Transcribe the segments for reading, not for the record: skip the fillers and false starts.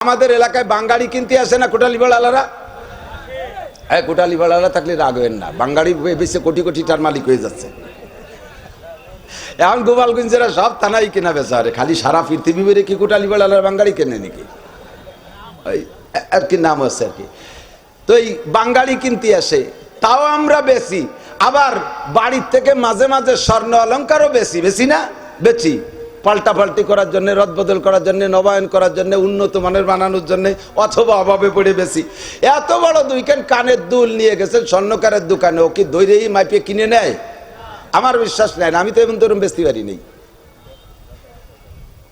আমাদের এলাকায় বাঙালি কিনতে আসে না কোটালিবাড়ালারা? হ্যাঁ, কোটালিবাড়ালা থাকলে রাগ হবেন না, বাঙালি বেশি কোটি কোটি টার মালিক হয়ে যাচ্ছে। এখন গোপালগঞ্জেরা সব থানাই কেনা বেচা, আরে খালি সারা পৃথিবী বেড়ে কি কোটালিবাড়ালার বাঙালি কেনে নাকি? ওই আর কি নাম আছে আর কি। তো এই বাঙালি কিনতে আসে, তাও আমরা বেশি। আবার বাড়ির থেকে মাঝে মাঝে স্বর্ণ অলঙ্কারও বেশি না বেশি, পাল্টাপাল্টি করার জন্য, রদবদল করার জন্য, নবায়ন করার জন্য, উন্নত মানের বানানোর জন্য, অথবা অভাবে পড়ে বেশি। এত বড় দুইখান কানের দুল নিয়ে গেছেন স্বর্ণকারের দোকানে, ও কি দৈরেই মাইপে কিনে নেয়? আমার বিশ্বাস নেয় না, আমি তো এমন ধরুন বেচতে পারি নেই।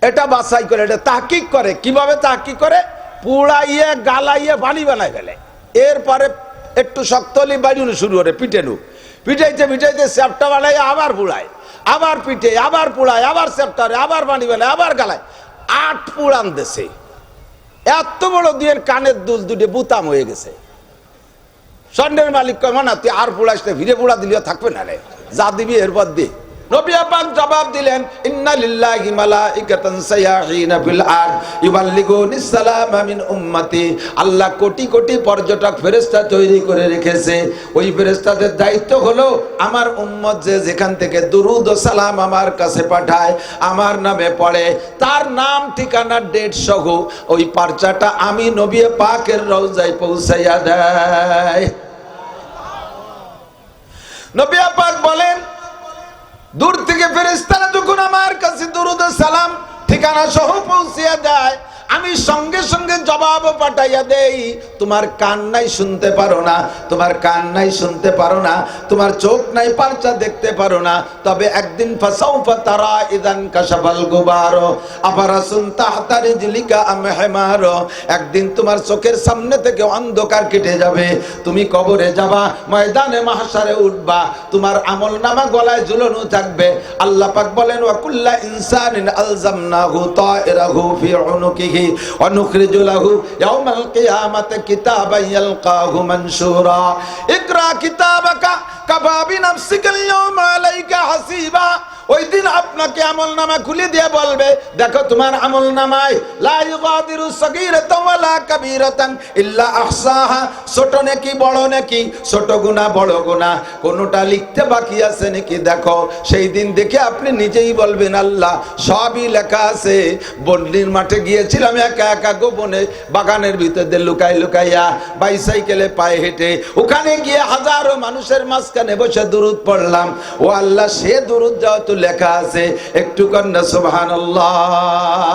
এটা বাছাই করে, এটা তাহকিক করে। কিভাবে তাহকিক করে? পুড়াইয়ে গালাইয়ে বালি বানায় ফেলে, এরপরে একটু শক্ত হলে বাড়িও শুরু করে পিটেনু, পিটাইতে পিটাইতে চ্যাপটা বানাই, আবার পুড়ায়, আবার পিঠে, আবার পুড়ায়, আবার সেপ্টারে, আবার বানি বেলায়, আবার গালায়। 8 পুড়ান দেশে এত বড় দুয়ের কানের দুল দুটে বুতাম হয়ে গেছে। স্বর্ণের মালিক কয়, না তুই আর পুড়াস না, ভিড়ে পুড়া দিলেও থাকবে না রে, যা দিবি এরপর দি। নবী পাক জবাব দিলেন, ইন্না লিল্লাহি মালাইকাতান সায়াহিনা ফিল আরদ ইউবাল্লিগুনিস সালামা মিন উম্মতি। আল্লাহ কোটি কোটি পর্যটক ফেরেশতা তৈরি করে রেখেছে। ওই ফেরেশতাদের দায়িত্ব হলো আমার উম্মত যে যেখান থেকে দুরুদ ও সালাম আমার কাছে পাঠায়, আমার নামে পড়ে, তার নাম ঠিকানা ডেট সহ ওই পারচাটা আমি নবী পাকের রওজায় পৌঁছাইয়া দেয়। নবী পাক বলেন, দূর থেকে ফেরেশতারা যখন আমার কাছে দুরুদ ও সালাম ঠিকানা সহ পৌঁছিয়া দেয়, আমি সঙ্গে সঙ্গে জবাব পাঠাইয়া দেই, তোমার কান নাই শুনতে পারো না, তোমার কান নাই শুনতে পারো না, তোমার চোখ নাই পারচা দেখতে পারো না, তবে একদিন ফাসাউফা তারা ইদান কাশাফাল গুবার আফারাসুন তাহতা রিজলিকা আম হিমার। একদিন তোমার চোখের সামনে থেকে অন্ধকার কেটে যাবে, তুমি কবরে যাবা, ময়দানে মাহশারে উঠবা, তোমার আমলনামা গলায় ঝুলানো থাকবে। আল্লাহ পাক বলেন, ওয়া কুল্লা ইনসানিন আলজামনাহু তায়রাহু ফি উনুকিহি ونخرج له يوم القيامة كتابا يلقاه منشورا اقرأ كتابك كفى بنفسك اليوم عليك حسيبا। ওই দিন আপনাকে আমলনামা খুলে দিয়ে বলবে, দেখো তোমার আমলনামায় লা ইউগাদিরু সাগীরাতান ওয়ালা কাবীরাতান ইল্লা আহসাহা, ছোট নাকি বড় নাকি, ছোট গুনাহ বড় গুনাহ কোনটা লিখতে বাকি আছে নাকি দেখো। সেই দিন দেখে আপনি নিজেই বলবেন, আল্লাহ সবই লেখা আছে। বন্দির মাঠে গিয়েছিলাম একা একা গোপনে, বাগানের ভিতরে লুকাই লুকাইয়া, বাইসাইকেলে পায়ে হেঁটে, ওখানে গিয়ে হাজারো মানুষের মাঝখানে বসে দুরুদ পড়লাম। ও আল্লাহ, সে দুরুদ যাও তো লেখা আছে, একটু কন্যা সুবহানাল্লাহ।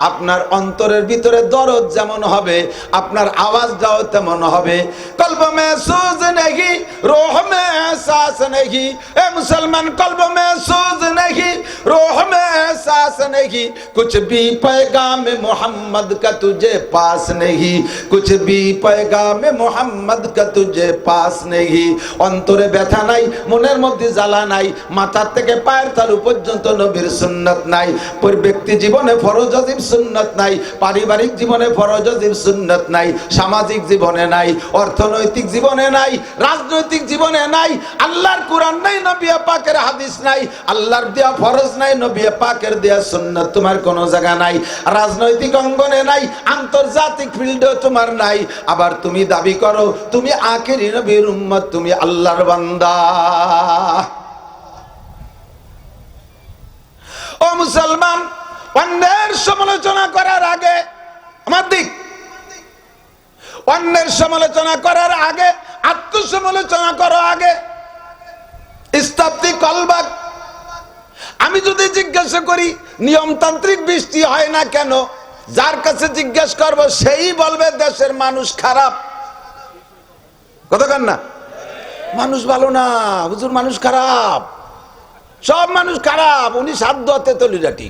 আপনার অন্তরের ভিতরে দরদ যেমন হবে, আপনার আওয়াজটাও তেমন হবে। কলব মে সুজ নেহি, রূহ মে এহসাস নেহি, এ মুসলমান কলব মে সুজ নেহি, রূহ মে এহসাস নেহি, কুছ ভি पैगाम मोहम्मद का तुझे पास नहीं, कुछ भी पैगाम मोहम्मद का तुझे पास नहीं। অন্তরে ব্যথা নাই, মনের মধ্যে জ্বালা নাই, মাথার থেকে পায়ের তালু পর্যন্ত নবীর সুন্নাত নাই, ব্যক্তি জীবনে ফরজ ওয়াজিব সুন্নাত নাই, পারিবারিক জীবনে ফরজ ওয়াজিব সুন্নাত নাই, সামাজিক জীবনে নাই, অর্থনৈতিক জীবনে নাই, রাজনৈতিক জীবনে নাই, আল্লাহর কোরআন নাই, নবী পাকের হাদিস নাই, আল্লাহর দেয়া ফরজ নাই, নবী পাকের দেয়া সুন্নাত তোমার কোনো জায়গা নাই, রাজনৈতিক অঙ্গনে নাই, আন্তর্জাতিক ফিল্ডেও তোমার নাই। আবার তুমি দাবি করো তুমি আখেরি নবীর উম্মত, তুমি আল্লাহর বান্দা। ও মুসলমান, অন্যের সমালোচনা করার আগে, আমার দিক, অন্যের সমালোচনা করার আগে আত্মসমালোচনা করো আগে। ইস্তাফতি কলবাক। আমি যদি জিজ্ঞাসা করি নিয়মতান্ত্রিক বৃষ্টি হয় না কেন, যার কাছে জিজ্ঞাসা করব সেই বলবে দেশের মানুষ খারাপ। কতক্ষণ না, মানুষ ভালো না হুজুর, মানুষ খারাপ, সব মানুষ খারাপ, উনি সাধ্য হাতে তলিরাটি।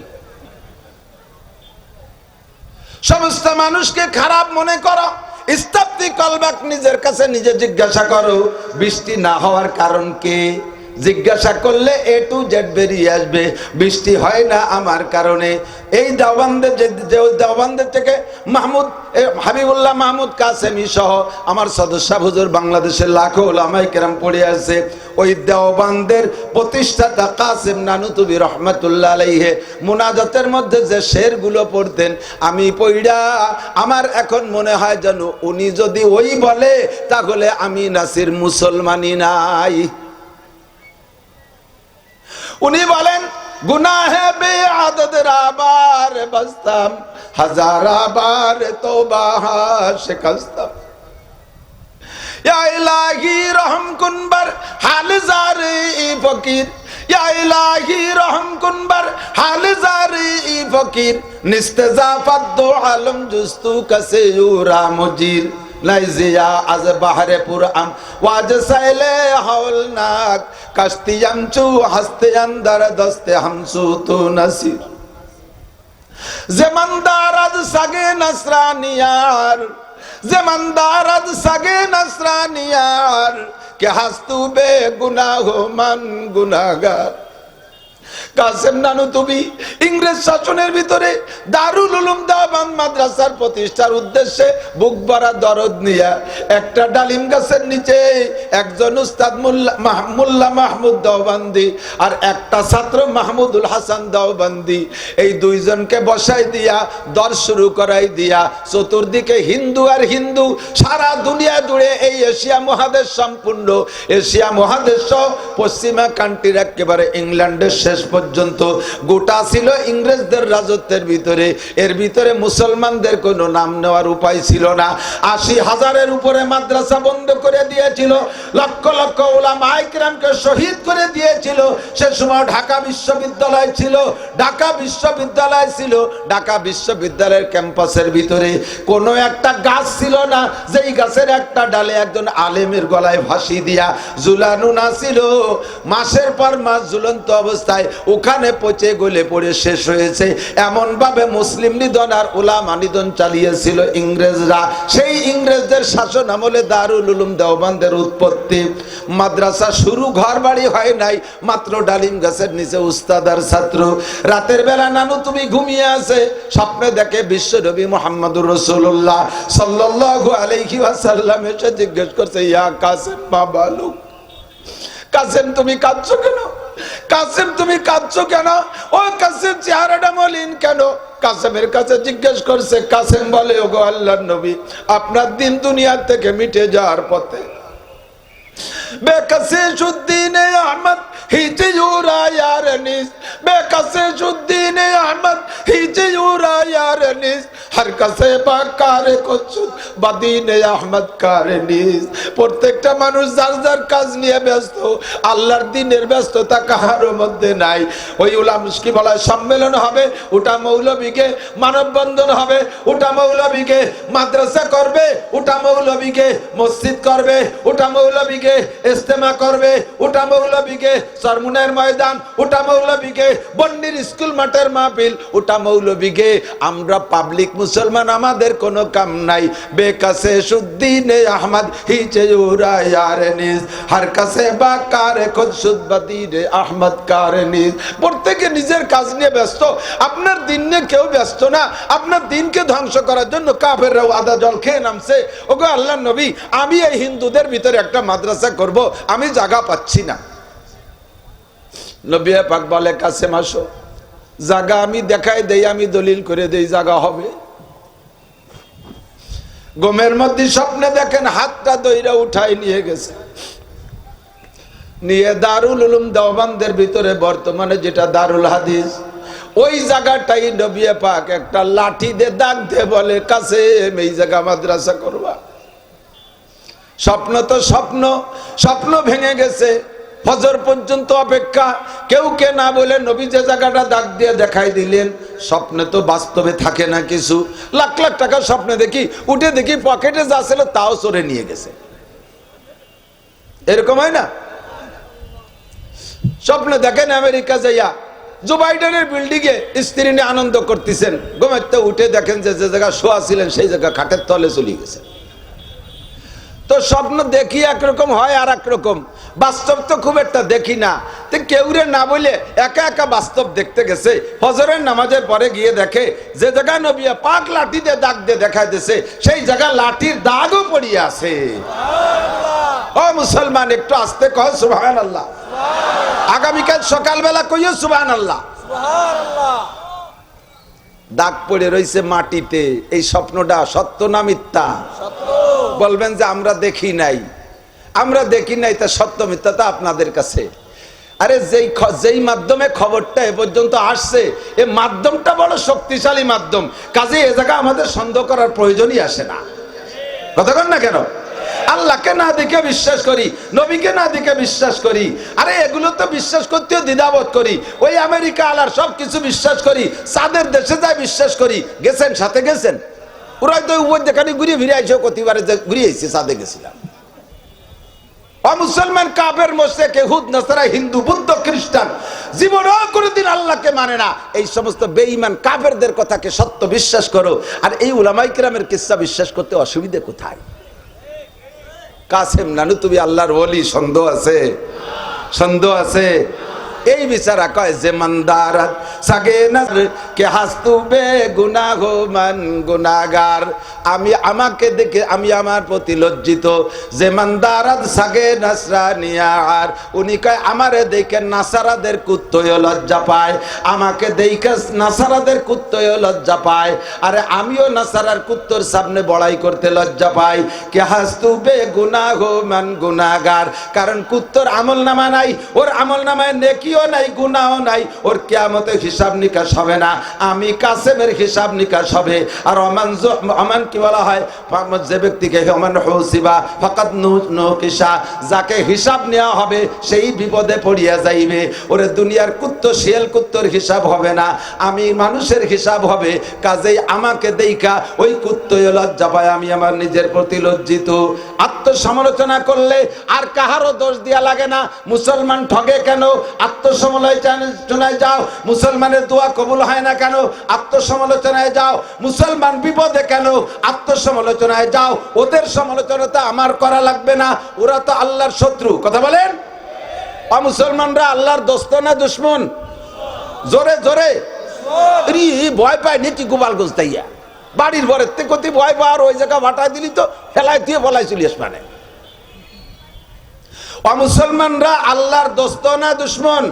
সমস্ত মানুষকে খারাপ মনে করো। ইস্তাফতি কলবাক, নিজের কাছে নিজে জিজ্ঞাসা করো বৃষ্টি না হওয়ার কারণ কে। জিজ্ঞাসা করলে A to Z বেরিয়ে আসবে। বৃষ্টি হয় না আমার কারণে। এই দেওবন্দের যে দেওবন্দের থেকে মাহমুদ হাবিবুল্লাহ মাহমুদ কাসেমি সহ আমার সদস্য হুজুর বাংলাদেশের লাখো ওলামায়ে কেরাম পড়ে আছে। ওই দেওবন্দের প্রতিষ্ঠাতা কাসেম নানুতুবি রহমাতুল্লাহ আলাইহি মুনাজাতের মধ্যে যে শেরগুলো পড়তেন, আমি পড়া আমার এখন মনে হয় যেন উনি যদি ওই বলে তাহলে আমি নাসির মুসলমানই নাই। উনি বলেন, গুনাহে বেআদদ রাবার বসতাম, হাজারা বার তওবা শিকস্তম, ইয়া ইলাহি রহম কুনবার হাল জারি ফকির, ইয়া ইলাহি রহম কুনবার হাল জারি ফকির, নিস্তেজাফাত দো আলম জুস্তু কাসে ইউরা মুজির, নাইজিয়া আজ বাহরে পুরআম ওয়াজ সাইলে হাওলনাক, কাশতিয়াম চু হস্তে আন্দার দস্তে হামসু তু নাসির, জমানদার আজ সাগে নসরানিয়ার, জমানদার আজ সাগে নসরানিয়ার, কে হাস্তু বে গুনাহ মান গুনাহগার। কাসেম নানুতুবি ইংরেজ শাসনের ভিতরে দারুল উলুম দেওবন্দ মাদ্রাসার প্রতিষ্ঠার উদ্দেশ্যে বুক ভরা দরদ নিয়ে একটা ডালিম গাছের নিচে একজন উস্তাদ মোল্লা মাহমুদ দেওবন্দি আর একটা ছাত্র মাহমুদুল হাসান দেওবন্দি, এই দুইজনকে বসাই দিয়া দর শুরু করাই দিয়া চতুর্দিকে হিন্দু আর হিন্দু, সারা দুনিয়া জুড়ে এই এশিয়া মহাদেশ সম্পূর্ণ, এশিয়া মহাদেশ পশ্চিমা কান্ট্রির একেবারে ইংল্যান্ডের শেষ পর্যন্ত গোটা ছিল ইংরেজদের রাজত্বের ভিতরে। এর ভিতরে মুসলমানদের কোনো নাম নেওয়ার উপায় ছিল না। ৮০,০০০-এর উপরে মাদ্রাসা বন্ধ করে দিয়েছিল, লক্ষ লক্ষ উলামায়ে কেরামকে শহীদ করে দিয়েছিল। সে সময় ঢাকা বিশ্ববিদ্যালয় ছিল, ঢাকা বিশ্ববিদ্যালয় ছিল, ঢাকা বিশ্ববিদ্যালয়ের ক্যাম্পাসের ভিতরে কোনো একটা গাছ ছিল না যেই গাছের একটা ডালে একজন আলেমের গলায় ফাঁসি দিয়া ঝুলানো না ছিল। মাসের পর মাস ঝুলন্ত অবস্থায় ওখানে পচে গলে পড়ে শেষ হয়েছে। এমন ভাবে মুসলিম নিধন আর উলামা নিধন চালিয়েছিল ইংরেজরা। সেই ইংরেজদের শাসন আমলে দারুল উলুম দেওবন্দের উৎপত্তি। মাদ্রাসা শুরু ঘর বাড়ি হয় নাই, মাত্র ডালিম গাছের নিচে উস্তাদ আর ছাত্র। রাতের বেলা নানুতুবি ঘুমিয়ে আছে, স্বপ্নে দেখে বিশ্বনবী মুহাম্মদুর রাসূলুল্লাহ সাল্লাল্লাহু আলাইহি ওয়াসাল্লাম এসে জিজ্ঞেস করছে, ইয়া কাসেম মা বালুক, কাসেম তুমি কাঁদছো কেন? কাসেম তুমি কাঁদছো কেন? ও কাসেম চেহারাটা মলিন কেন? কাসেমের কাছে জিজ্ঞেস করছে। কাসেম বলে, ওগো আল্লাহর নবী, আপনার দিন দুনিয়া থেকে মিটে যাওয়ার পথে বেকাসিসউদ্দিন আহমদ হিজুরা ইয়ার নিস, বেকাসিসউদ্দিন আহমদ হিজুরা ইয়ার নিস, হর কাসে বাকারে কুছুদ বাদিন আহমদ কারে নিস। প্রত্যেকটা মানুষ যার যার কাজ নিয়ে ব্যস্ত, আল্লাহর দিনের ব্যস্ততা কাহার মধ্যে নাই। ওই উলামা কি বলা সম্মেলন হবে, ওটা মৌলবীকে মানববন্ধন হবে, ওটা মৌলবীকে মাদ্রাসা করবে, ওটা মৌলবীকে মসজিদ করবে, ওটা মৌলবীকে ইস্তেমা করবে, ওটা মৌলবীকে সরমুনের ময়দান, ওটা মৌলবীকে বন্নির স্কুল মাঠের মাহফিল, ওটা মৌলবীকে। আমরা পাবলিক মুসলমান, আমাদের কোনো কাম নাই। বেকাসিসউদ্দিন আহমদ হিজুরা ইয়ার নিস, হর কাসে বাকারে খুদসুদ বাদিন আহমদ কারে নিস। প্রত্যেকে নিজের কাজ নিয়ে ব্যস্ত, আপনার দিন নিয়ে কেউ ব্যস্ত না। আপনার দিনকে ধ্বংস করার জন্য কাফেররাও আদা জল খেয়ে নামছে। ওগো আল্লাহর নবী, আমি এই হিন্দুদের ভিতরে একটা মাদ্রাসা করব, আমি জায়গা পাচ্ছি না। নবী পাক বলে, কাসেম আসো, জায়গা আমি দেখাই দেই, আমি দলিল করে দেই, জায়গা হবে। ঘুমের মধ্যে স্বপ্নে দেখেন হাতটা দইরা উঠাই নিয়ে গেছে, নিয়ে দারুল উলুম দেওবন্দের ভিতরে বর্তমানে যেটা দারুল হাদিস, ওই জায়গাটাই নবী পাক একটা লাঠি দিয়ে দাগ দিয়ে বলে, কাসেম এই জায়গা মাদ্রাসা করবা। স্বপ্ন তো স্বপ্ন, স্বপ্ন ভেঙে গেছে। ফজর পর্যন্ত অপেক্ষা, কেউ কে না বলে নবী যে জায়গাটা দাগ দিয়ে দেখাই দিলেন। স্বপ্নে তো বাস্তবে থাকে না কিছু। লাখ লাখ টাকা স্বপ্নে দেখি, উঠে দেখি পকেটে যা ছিল তাও চোরে নিয়ে গেছে। এরকম হয় না? স্বপ্নে দেখেন আমেরিকা যাইয়া জো বাইডেনের বিল্ডিং এ স্ত্রী নিয়ে আনন্দ করতেছেন, ঘুমাইতে উঠে দেখেন যে যে জায়গা শোয়া ছিলেন সেই জায়গা খাটের তলে চলে গেছে। তো স্বপ্ন দেখি একরকম হয় আর একরকম। বাস্তব তো খুব একটা দেখি না, তো কেউরে না বলে একা একা বাস্তব দেখতে গেছে। ফজরের নামাজের পরে গিয়ে দেখে যে জায়গায় নবী পাক লাঠি দিয়ে দাগ দিয়ে দেখা দিয়েছে সেই জায়গায় লাঠির দাগও পড়িয়ে আছে। ও মুসলমান, একটু আস্তে কহ সুবহানাল্লাহ। আগামীকাল সকালবেলা কইও সুবহানাল্লাহ। দাগ পড়ে রয়েছে মাটিতে, এই স্বপ্নটা সত্য না মিথ্যা? বলবেন যে আমরা দেখি নাই, আমরা দেখি নাই, তা সত্য মিথ্যা তা আপনাদের কাছে। আরে যেই মাধ্যমে খবরটা এ পর্যন্ত আসছে, এই মাধ্যমটা বড় শক্তিশালী মাধ্যম, কাজে এ জায়গা আমাদের সন্দেহ করার প্রয়োজনই আসে না। কথা কন না কেন? আল্লাহকে না দেখে বিশ্বাস করি, নবীকে না দেখে বিশ্বাস করি। আরে এগুলো তো বিশ্বাস করতেও দ্বিধাবোধ করি। ওই আমেরিকা আলার সবকিছু বিশ্বাস করি, চাঁদের দেশে যায় বিশ্বাস করি। গেছেন, সাথে গেছেন? ওরা তো ওই যেখানে ঘুরিয়ে ফিরে আইসে, কতিবারে ঘুরিয়ে এসেছি, চাঁদে গেছিলাম। মুসলমান, কাফের, মুশরিক, ইহুদ, নাসারা, হিন্দু, বৌদ্ধ, খ্রিস্টান জীবনও কোনোদিন আল্লাহকে মানে না। এই সমস্ত বেঈমান কাফেরদের কথাকে সত্য বিশ্বাস করো, আর এই উলামায়ে কিরামের কিসসা বিশ্বাস করতে অসুবিধা কোথায়? কাসেম নানু তুমি আল্লাহর ওলি, সন্দেহ আছে? সন্দেহ আছে? এই বিচারা কয় যে মন্দারাত সাগে নজর কে হাস্তু বে গুনাহ মান গুনাহগার। আমি আমাকে দেখে আমি আমার প্রতি লজ্জিত। যে মন্দারাত সাগে নাসরানিয়ার, উনি কয় আমারে দেখে নাসারাদের কুত্তয় লজ্জা পায়, আমাকে দেখে নাসারাদের কুত্তয় লজ্জা পায়। আরে আমিও নাসারার কুত্তর সামনে বড়াই করতে লজ্জা পাই। কে হাস্তু বে গুনাহ মান গুনাহগার, কারণ কুত্তর আমলনামা নাই, ওর আমলনামায় নেকি নাই, গুনাহও নাই, ওর কিয়ামতে হিসাব নিকাশ হবে না। আমি কাসেমের হিসাব নিকাশ হবে। আর অমান কি বলা হয়? যে ব্যক্তিকে অমান হুসিবা ফাকাদ নুকিসা, যাকে হিসাব নেওয়া হবে সেই বিপদে পড়িয়া যাইবে। ওরে দুনিয়ার কুত্ত শিয়াল কুত্তর হিসাব হবে না, আমি মানুষের হিসাব হবে। কাজেই আমাকে দেইখা ওই কুত্তয় লজ্জা পায়, আমি আমার নিজের প্রতি লজ্জিত। আত্মসমালোচনা করলে আর কাহারও দোষ দিয়া লাগে না। মুসলমান ঠগে কেন? আত্মসমালোচনায় যাও। মুসলমানের দোয়া কবুল হয় না কেন? আত্মসমালোচনায় যাও। মুসলমান বিপদে কেন? আত্মসমালোচনায় যাও। ওদের সমালোচনাটা আমার করা লাগবে না, ওরা তো আল্লাহর শত্রু। কথা বলেন। মুসলমানরা আল্লাহর দোস্ত না দুশ্মন? জোরে জোরে ভয় পায় নাকি? গোপালগঞ্জ তাইয়া বাড়ির ঘরের থেকে ভয় পাওয়ার ওই জায়গা ভাটায় দিলি তো ফেলাই দিয়ে বলাই চলিস। মানে মুসলমানরা আল্লাহর দোস্ত না দুশ্মন?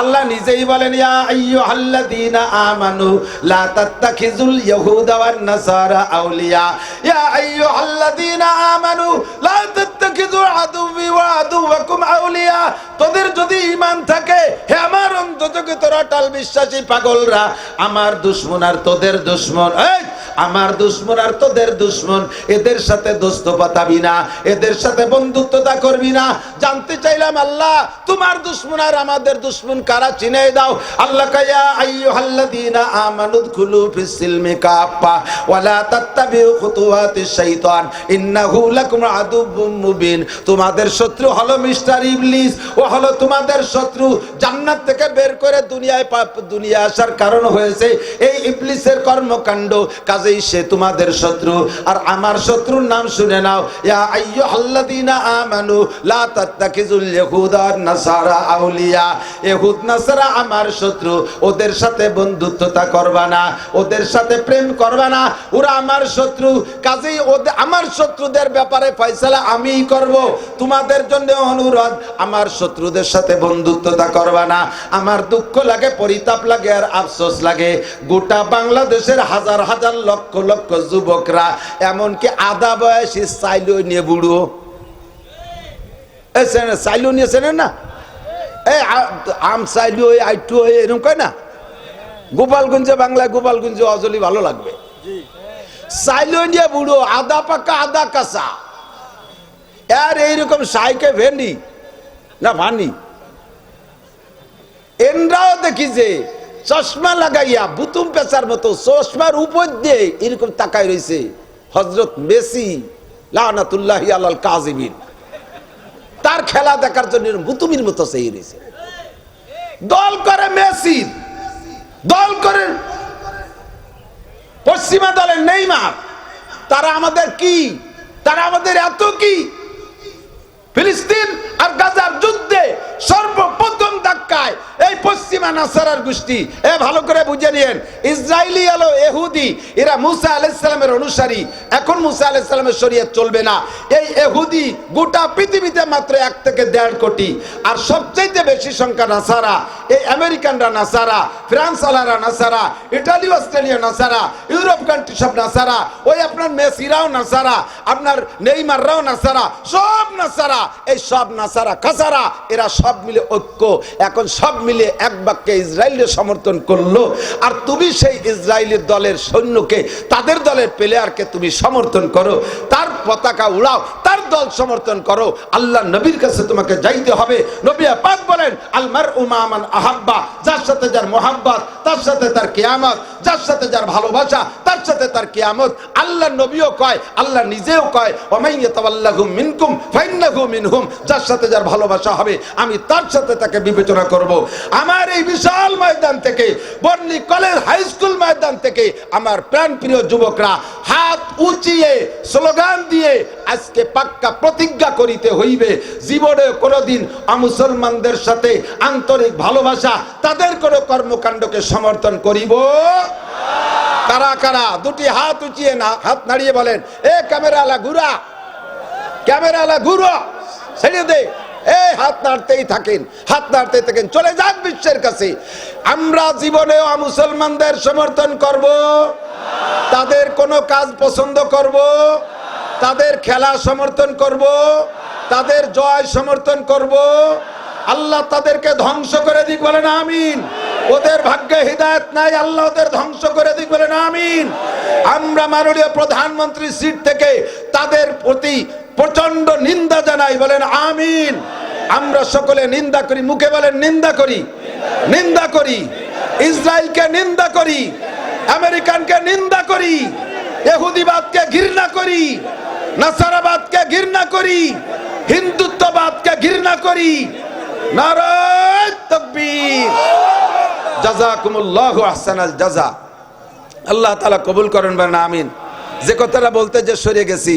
আল্লাহ নিজেই বলেন ইয়া আইয়ুহাল্লাযীনা আমানু লা তাত্তাখিযুল ইয়াহুদা ওয়ান নাসারা আউলিয়া। ইয়া আইয়ুহাল্লাযীনা আমানু লা তাত্তাখিযু আদুওয়ি ওয়া আদুওয়াকুম আউলিয়া। তোদের যদি ঈমান থাকে, হে আমার অন্ততকে তোরা টাল বিশ্বাসী পাগলরা, আমার দুশমন আর তোদের দুশমন, এই আমার দুশমন আর তোদের দুশমন, এদের সাথে দোস্ত পাতাবি না, এদের সাথে বন্ধুত্বতা করবি না। জানতে চাইলাম আল্লাহ তোমার দুশমন আর আমাদের দুশমন কারা, চিনে দাও। আল্লাহ কায়া আইয়ুহাল্লাযীনা আমানু দুখুলু ফিস সিলমি কাফা ওয়া লা তাত্তাবিউ খুতুওয়াতিশ শাইতান ইন্নাহু লাকুম আদুউম মুবিন। তোমাদের শত্রু হলো মিস্টার ইবলিস, ও হলো তোমাদের শত্রু। জান্নাত থেকে বের করে দুনিয়া আসার কারণ হয়েছে এই ইবলিসের কর্মকাণ্ড, কাজেই সে তোমাদের শত্রু। আর আমার শত্রুর নাম শুনে নাও, ইয়া আইয়ুহাল্লাযীনা আমানু লা তাত্তাখিযুল ইয়াহুদা ওয়ান নাসারা আউলিয়া। ইহুদ নাসারা আমার শত্রু, ওদের সাথে বন্ধুত্বতা করবা না, ওদের সাথে প্রেম করবা না, ওরা আমার শত্রু। কাজেই ওদের আমার শত্রুদের ব্যাপারে ফয়সালা আমিই করব। তোমাদের জন্য অনুরোধ, আমার শত্রুদের সাথে বন্ধুত্বতা করবা না। আমার দুঃখ লাগে, পরিতাপ লাগে আর আফসোস লাগে, গোটা বাংলাদেশের হাজার হাজার লক্ষ লক্ষ যুবকরা, এমনকি আধা বয়সী চাইলো নিয়ে বুড়ো, চাইলো নিয়ে চেনেন না? এই আম চাইলো আইটু এরকম কয় না? গোপালগঞ্জে, বাংলায় গোপালগঞ্জে অজলি ভালো লাগবে। চাইলো নিয়ে বুড়ো, আদা পাকা আদা কাঁচা, আর এইরকম সাইকে ভেন্ডি না ভানি। এনরাও দেখি যে চশমা লাগাইয়া বুতুম পেঁচার মতো চশমার উপর দিয়ে এরকম তাকাই রয়েছে হযরত মেসি লানাতুল্লাহি আলাল কাযিবিন, তার খেলা দেখার জন্য বুতুমির মতো সেই রয়েছে। দল করে মেসির, দল করে পশ্চিমা দলের নেইমার। তারা আমাদের কি? তারা আমাদের এত কি? ফিলিস্তিন আর গাজার যুদ্ধে সর্বপ্রথম ধাক্কায় এই পশ্চিমা নাসারার গোষ্ঠী, ভালো করে বুঝে নিয়েন, ইসরায়েলি হলো ইহুদি, এরা মুসা আলাইহিস সালামের অনুসারী। এখন মুসা আলাইহিস সালামের শরীয়ত চলবে না। এই ইহুদি গোটা পৃথিবীতে মাত্র 1 থেকে 1.5 কোটি, আর সবচেয়ে বেশি সংখ্যা নাসারা। এই আমেরিকানরা নাসারা, ফ্রান্স ওয়ালারা নাসারা, ইটালি অস্ট্রেলিয়া নাসারা, ইউরোপ কান্ট্রি সব নাসারা, ওই আপনার মেসিরাও নাসারা, আপনার নেইমাররাও নাসারা, সব নাসারা। এই সব নাসারা কাসারা এরা সব মিলে ঐক্য, এখন সব মিলে এক বাক্যে ইসরায়েলের সমর্থন করলো। আর তুমি সেই ইসরায়েলের দলের সৈন্যকে, তাদের দলের প্লেয়ারকে তুমি সমর্থন করো, তার পতাকা উড়াও, তার দল সমর্থন করো। আল্লাহ নবীর কাছে তোমাকে যাইতে হবে। নবী পাক বলেন, আল মারউ মা মান আহাব্বা, যার সাথে যার মোহাব্বত তার সাথে তার কিয়ামত, যার সাথে যার ভালোবাসা তার সাথে তার কিয়ামত। আল্লাহ নবীও কয়, আল্লাহ নিজেও কয়, ওয়া মান ইয়াতাওয়াল্লাহুম মিনকুম ফাইন্নাহু মিনহুম, যার সাথে যার ভালোবাসা হবে আমি তার সাথে তাকে বিবেচনা করব। আমার এই বিশাল ময়দান থেকে, বর্ণি কলেজ হাই স্কুল ময়দান থেকে আমার প্রাণপ্রিয় যুবকরা হাত উঁচিয়ে স্লোগান দিয়ে আজকে পাক্কা প্রতিজ্ঞা করিতে হইবে, জীবনে কোনোদিন অমুসলমানদের সাথে আন্তরিক ভালোবাসা, তাদের কোনো কর্মকাণ্ডকে সমর্থন করিব। কারা কারা দুটি হাত উঁচিয়ে না হাত নাড়িয়ে বলেন, এ ক্যামেরাওয়ালা ঘুরা, ক্যামেরাওয়ালা ঘুরো, ছেড়ে দে। এই হাত নাড়তেই থাকেন, হাত নাড়তেই থাকেন, চলে যাক বিশ্বের কাছে। আমরা জীবনেও মুসলমানদের সমর্থন করব, তাদের কোনো কাজ পছন্দ করব, তাদের খেলা সমর্থন করব, তাদের জয় সমর্থন করব। আল্লাহ তাদেরকে ধ্বংস করে দিক, বলেন আমিন। ওদের ভাগ্যে হিদায়াত নাই, আল্লাহ ওদের ধ্বংস করে দিক, বলেন আমিন। আমরা মাননীয় প্রধানমন্ত্রী সিট থেকে তাদের প্রতি প্রচন্ড নিন্দা জানাই, বলেন আমিন। আমরা সকলে নিন্দা করি, মুখে বলেন নিন্দা করি, নিন্দা করি, ইসরায়েলকে নিন্দা করি, আমেরিকানকে নিন্দা করি, ইহুদিবাদকে ঘৃণা করি, নাসারাবাদকে ঘৃণা করি, হিন্দুত্ববাদকে ঘৃণা করি। নারায়ে তাকবীর। জাযাকুমুল্লাহু আহসানাল জাযা। আল্লাহ তাআলা কবুল করেন, বলেন আমিন। যে কথাটা বলতে যে সরে গেছি,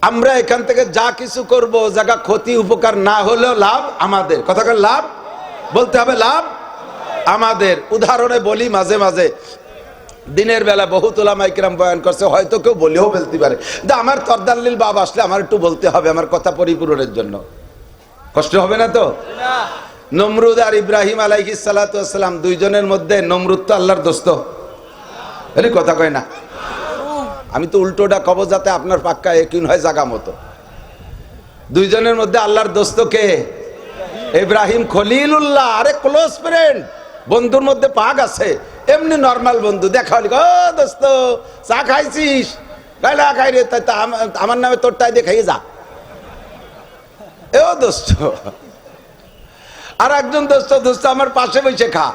আমরা এখান থেকে যা কিছু করব, জায়গা ক্ষতি উপকার না হলেও লাভ আমাদের। কথাকার লাভ বলতে হবে, লাভ আমাদের। উদাহরণে বলি, মাঝে মাঝে দিনের বেলা বহুত উলামা ইকরাম বয়ান করছে, হয়তো কেউ বলেও বলতে পারে যে আমার তরদাল্লিল বাব আসলে আমার একটু বলতে হবে আমার কথা পরিপূরণের জন্য। কষ্ট হবে না তো? নমরুদ আর ইব্রাহিম আলাইহিস সালাতু ওয়াস সালাম, দুইজনের মধ্যে নমরুদ তো আল্লাহর দোস্ত, এর কথা কয় না। আমি তো উল্টোটা কব যাতে আপনার পাক্কা একিন হয় জায়গা মতো। দুইজনের মধ্যে আল্লাহর দোস্ত কে? ইব্রাহিম খলিলুল্লাহ। আরে ক্লোজ ফ্রেন্ড, বন্ধুর মধ্যে পাক আছে, এমনি নরমাল বন্ধু। দেখা হলি, ও দোস্ত চা খাইছিস? না খাই রে, তাই আমার নামে তোরটাই দিয়ে খাইয়ে যা, এও দোস্ত। আর একজন দোস্ত, দোস্ত আমার পাশে বসে খা,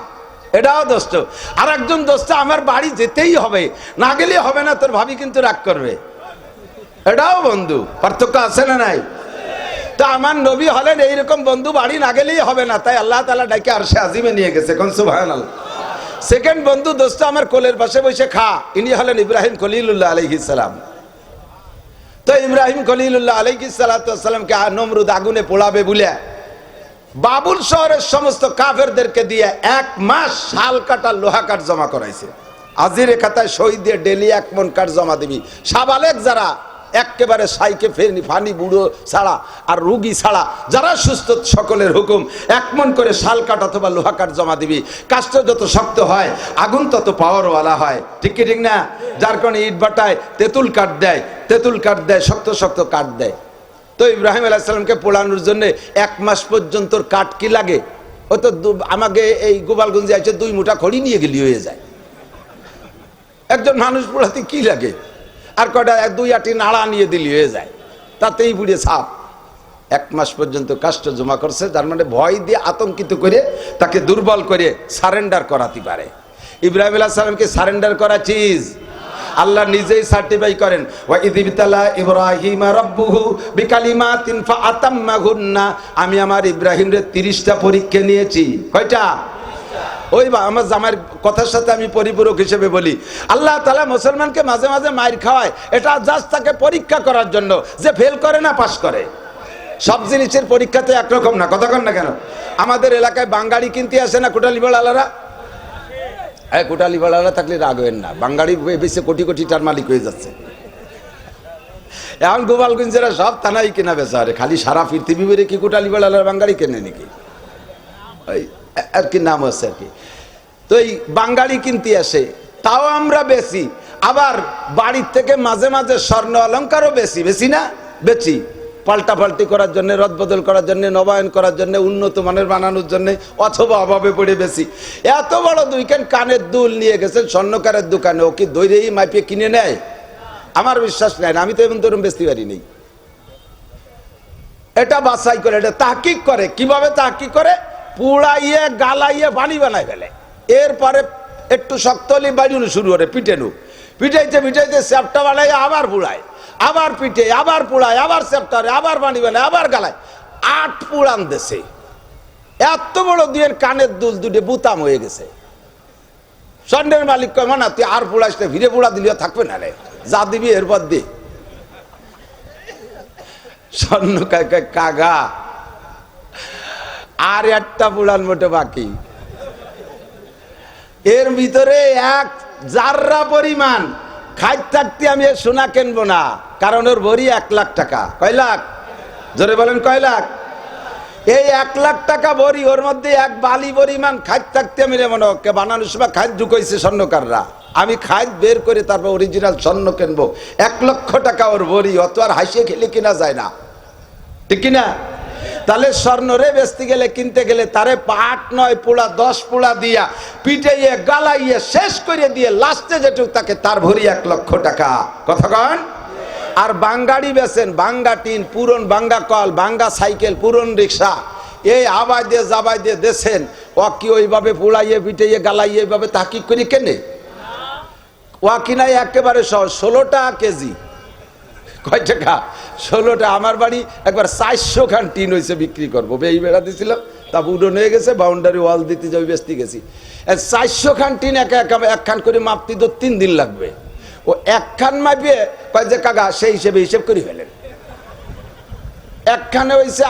এটাও দোস্ত। আর একজন দোস্ত আমার বাড়ি যেতেই হবে, না গেলে হবে না, তোর ভাবি কিন্তু রাগ করবে, এটাও বন্ধু। পার্থক্য আছে না নাই? তো আমার নবী হলেন এইরকম বন্ধু, বাড়ি না গেলেই হবে না, তাই আল্লাহ তাআলা ডাকে আরশে আজিমে নিয়ে গেছে। কোন সুবহানাল্লাহ। সেকেন্ড বন্ধু দোস্ত আমার কোলের পাশে বসে খা, ইনি হলেন ইব্রাহিম খলিলুল্লাহ আলাইহিস সালাম। তো ইব্রাহিম খলিলুল্লাহ আলাইহিস সালাতু ওয়াস সালামকে নমরুদ আগুনে পোড়াবে বলে বাবুল শহরের সমস্ত কাফেরদেরকে দিয়ে 1 মাস শাল কাটা লোহা কাঠ জমা করাইছে। আজিরে খাতায় শহীদ দিয়ে ডেলি 1 মণ কাঠ জমা দিবি। সাবালেক যারা একেবারে সাইকে ফেরনি, ফানি বুড়ো ছাড়া আর রুগী ছাড়া যারা সুস্থ, সকলের হুকুম 1 মণ করে শাল কাঠ অথবা লোহা কাঠ জমা দিবি। কাজটা যত শক্ত হয় আগুন তত পাওয়ারওয়ালা হয়, ঠিক কি ঠিক না? যার কারণে ইট বাটায় তেঁতুল কাঠ দেয়, তেঁতুল কাঠ দেয়, শক্ত শক্ত কাঠ দেয়। তো ইব্রাহিম আলাইহিস সালামকে পোড়ানোর জন্য 1 মাস পর্যন্ত কাঠ কি লাগে? ও তো আমাকে এই গোপালগঞ্জে আছে 2 মুঠা খড়ি নিয়ে গেলি হয়ে যায়। একজন মানুষ পোড়াতে কি লাগে? আর কটা 2 আটি নাড়া নিয়ে দিলি হয়ে যায়, তাতেই পুড়ে ছাপ। 1 মাস পর্যন্ত কাষ্ট জমা করছে, তার মানে ভয় দিয়ে আতঙ্কিত করে তাকে দুর্বল করে সারেন্ডার করাতে পারে। ইব্রাহিম আলাইহিস সালামকে সারেন্ডার করা চিজ আল্লাহ নিজেই সার্টিফাই করেন। ওয়া ইযবিতালা ইব্রাহিম রাব্বুহু বিকালিমাতিন ফাআতাম্মাহুন্না। আমি আমার ইব্রাহিমরে 30টা পরীক্ষা নিয়েছি। কয়টা? ওই আমার জামাইয়ের কথার সাথে আমি পরিপূরক হিসেবে বলি, আল্লাহ তাআলা মুসলমানকে মাঝে মাঝে মাইর খাওয়ায়, এটা জাস্ট তাকে পরীক্ষা করার জন্য, যে ফেল করে না পাস করে। সব জিনিসের পরীক্ষাতে একরকম না, কথা কন না কেন? আমাদের এলাকায় বাঙালি কিনতে আসে না কোটালি বেড়ালারা? কোটালি বেড়ালা থাকলে রাগ হবেন না, বাঙালি বেশি কোটি কোটি টার মালিক হয়ে যাচ্ছে। এখন গোপালগঞ্জেরা সব থানাই কেনা বেচা, খালি সারা পৃথিবী বেড়ে কি কোটালি বেড়ালার বাঙালি কেনে নাকি? ওই আর কি নাম আছে আর কি। তো এই বাঙালি কিনতে আসে, তাও আমরা বেশি। আবার বাড়ির থেকে মাঝে মাঝে স্বর্ণ অলঙ্কারও বেশি না, বেচি পাল্টাপাল্টি করার জন্য, রদবদল করার জন্য, নবায়ন করার জন্য, উন্নত মানের বানানোর জন্য, অথবা অভাবে পড়ে বেশি। এত বড় দুইখান কানের দুল নিয়ে গেছেন স্বর্ণকারের দোকানে, ও কি দৈরেই মাইপে কিনে নেয়? আমার বিশ্বাস নাই, আমি তো এমন ধরুন বেচতে পারি নেই। এটা বাছাই করে, এটা তাহকিক করে। কিভাবে তাহকিক করে? পুড়াইয়ে গালাইয়ে বাড়ি বানাই ফেলে, এরপরে একটু শক্ত হলে বাড়িও শুরু করে পিটেনু, পিটাইতে পিটাইতে চ্যাপটা বানাই, আবার পুড়ায়, আবার পিটে, আবার পুড়ায়, আবার চ্যাপটারে, আবার বাড়ি বানায়, আবার গালায়। 8 পুড়ান দেশে এত বড় দুয়ের কানের দুল দুটে বুতাম হয়ে গেছে। স্বর্ণের মালিক কয় না, তুই আর পুড়াইস না, ভিড়ে পুড়া দিলেও থাকবে না রে, যা দিবি এরপর দে। স্বর্ণ কাগা আর একটা পুরান মোটে বাকি, এর ভিতরে এক জাররা পরিমাণ খাই থাকতে আমি সোনা কিনবো না, কারণ ওর ভরি 1 লাখ টাকা। কয় লাখ? জোরে বলেন কয় লাখ? এই 1 লাখ টাকা ভরি, ওর মধ্যে এক বালি পরিমাণ খাই থাকতে আমি মনে বানানোর সময় খাই ঢুকাইছে স্বর্ণকাররা, আমি খাই বের করে তারপর অরিজিনাল স্বর্ণ কিনবো। 1 লক্ষ টাকা ওর ভরি, অত আর হাসিয়ে খেলে কিনা যায় না, ঠিক কিনা? তাহলে স্বর্ণ রে বেচতে গেলে, কিনতে গেলে তারে 8 9 পোড়া 10 পোড়া দিয়া পিটাইয়ে গালাইয়ে শেষ করে দিয়ে লাস্টে যেটুক তাকে তার ভরি 1 লক্ষ টাকা। কথা কন? আর বাঙ্গাড়ি বেচেন, বাঙ্গা টিন, পুরন বাঙ্গা কল, বাঙ্গা সাইকেল, পুরন রিক্সা, এই আবাই দিয়ে জাবাই দিয়ে দেশেন, ও কি ওইভাবে পোড়াইয়ে পিটাইয়ে গালাইয়ে এইভাবে তাহকিক করে কেনে? ও কিনাই একেবারে সহজ, 16 টাকা কেজি। কয় টাকা? 16 টাকা। আমার বাড়ি একবার 400 খান টিন হয়েছে বিক্রি করবো, এই বেড়া দিছিল, তা উডন হয়ে গেছে, বাউন্ডারি ওয়াল দিতে যাই বেচতে গেছি। 400 খান টিন এক খান করে মাপতে তো 3 দিন লাগবে। ও 1 খান মাপে কয় যে কাকা সেই হিসেবে হিসেব করে ফেলেন, 1 খানে হয়েছে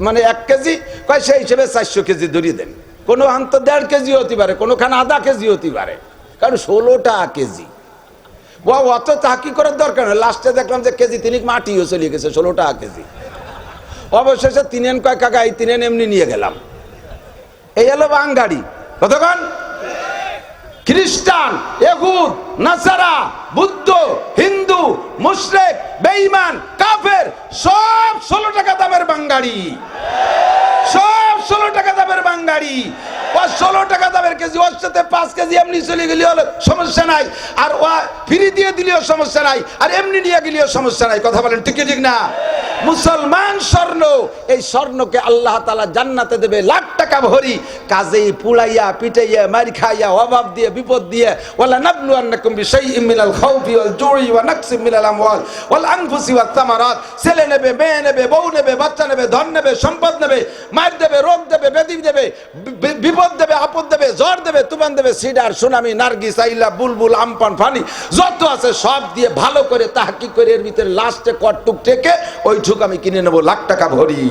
মানে 1 কেজি, কয় সেই হিসেবে 400 কেজি ধরিয়ে দেন। কোনো খান তো 1.5 কেজি হতে পারে, কোনো খান আধা কেজি হতে পারে, কারণ 16 টাকা কেজি। অত তাকি করার দরকার নেই। লাস্টে দেখলাম যে কেজি 3 মাটিও চলে গেছে, 16 টাকা কেজি। অবশেষে 3 কয় কাকা এই 3 এমনি নিয়ে গেলাম। এই হলো বাঙালি। কতক্ষণ? খ্রিস্টান, ইহুদ, নাসারা, বুদ্ধ, হিন্দু, মুশরিক, বেঈমান, কাফের সব 16 টাকা দামের বাঙালি, সব 16 টাকা দামের বাঙালি। 16 টাকা দামের কেজি, ওর সাথে 5 কেজি এমনি চলে গেলে হলো সমস্যা নাই, আর ও ফ্রি দিয়ে দিলেও সমস্যা নাই, আর এমনি নিয়ে গেলেও সমস্যা নাই। কথা বলেন ঠিক ঠিক না? মুসলমান স্বর্ণ, এই স্বর্ণকে আল্লাহ তাআলা জান্নাতে দেবে 1 লাখ টাকা ভরি। কাজেই পুড়াইয়া পিটাইয়া মার খাইয়া অভাব দিয়ে বিপদ দিয়ে, ওয়ালা নাবলুয়ান্নাকুম বিশাইইম মিনাল খাউফি ওয়াল জুই ওয়া নাকসিম মিনাল আমওয়াল ওয়াল আনফুসি ওয়াত তামারাত। ছেলে নেবে, মেয়ে নেবে, বউ নেবে, বাচ্চা নেবে, ধন নেবে, সম্পদ নেবে, মার দেবে, রোগ দেবে, ব্যাধি দেবে, বিপদ দেবে, আপদ দেবে, জ্বর দেবে, তুফান দেবে, সিডার, সুনামি, নার্গিস, আইলা, বুলবুল, আমপান, ফানি যত আছে সব দিয়ে ভালো করে তাহকিক করে এর ভিতরে লাস্টে কটটুক থেকে ওইটুক আমি কিনে নেবো 1 লাখ টাকা ভরি।